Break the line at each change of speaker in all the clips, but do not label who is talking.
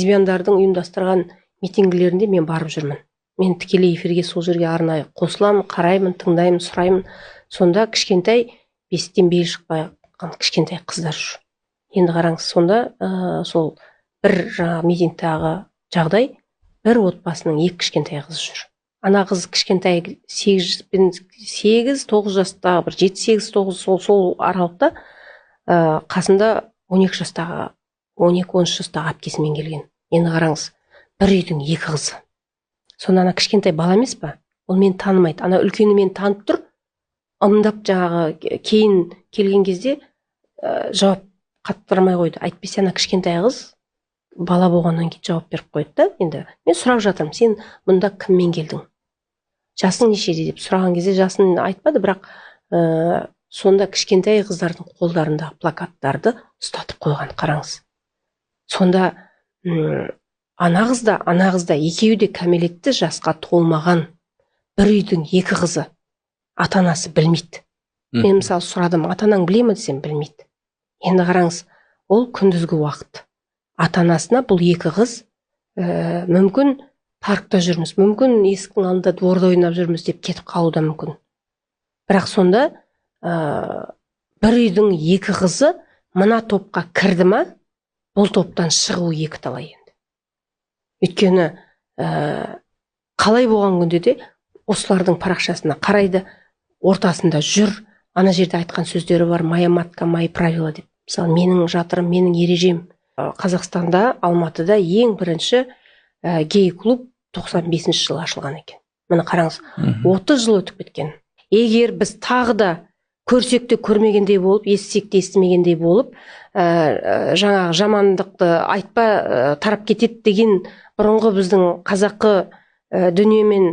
лесбияндардың ұйымдастырған митингілерінде мен барып жүрмін. Мен тікелей эфирге сол жерге арнайы қосыламын, қараймын, тыңдаймын, сұраймын. Сонда кішкентай 5-тен белі шықпаған кішкентай қыздар жүр. Енді қараңыз, сонда сол бір жаңа митингтағы жағдай, бір отбасының 2 кішкентай қызы жүр. Ана қыз кішкентай 8-9 жастағы, бір 7-8-9 сол аралықта, қасында 12 жастағы, 12-13 жастағы әпкесімен келген. Енді қараңыз, бір үйдің 2 қызы. Сонда ана кішкентай бала емес па? Ол мені танымайды. Ана үлкені мені танып тұр. Ымдап жаңағы кейін келген кезде жауап қаттырмай қойды. Айтпесе ана кішкентай қыз бала болғаннан кейін жауап беріп қойды да. Енді мен сұрап жатырмын, сен мұнда кіммен келдің? Жасың нешеде деп сұраған кезде жасын айтпады, бірақ сонда кішкентай қыздардың қолдарында плакаттарды ұстатып қойған, қараңыз. Сонда ана қызда екеуі де кәмелетті жасқа толмаған, бір үйдің 2 қызы, ата-анасы білмейді. Мен мысалы сұрадым, ата-анаң біле ме десем, білмейді. Енді қараңыз, ол күндізгі уақыт. Ата-анасына бұл 2 қыз мүмкін паркта жүрміз, мүмкін есіктің алдында дворда ойнап жүрміз деп кетіп қалуы да мүмкін. Бірақ сонда бір үйдің 2 қызы мына топқа кірді ма, бұл топтан шығу 2 талай енді. Өйткені қалай болған күнде де осылардың парақшасына қарайды, ортасында жүр, ана жерде айтқан сөздері бар, моя матка, мои правила деп. Мысалы, менің жатырым, менің ережем. Қазақстанда, Алматыда ең бірінші гей-клуб 95 жылы ашылған екен. Міне қараңыз, 30 жыл өтіп кеткен. Егер біз тағы да көрсек те көрмегендей болып, естісек те естімегендей болып, жаңағы жамандықты айтпа тарап кетеді деген бұрынғы біздің қазақы дүниемен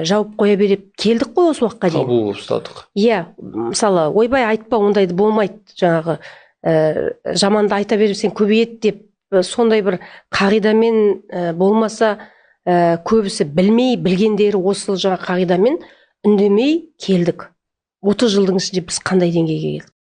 жауып қоя беріп келдік қой осы уақытқа дейін.
Табу ұстадық.
Иә, мысалы, ойбай айтпа, ондайды болмайды, жаңағы жаманды айта берсең көбейеді деп, сондай бір қағидамен болмаса, көбісі білмей, білгендері осы жаңа қағидамен үндемей келдік. 30 жылдың ішінде біз қандай деңгейге келдік?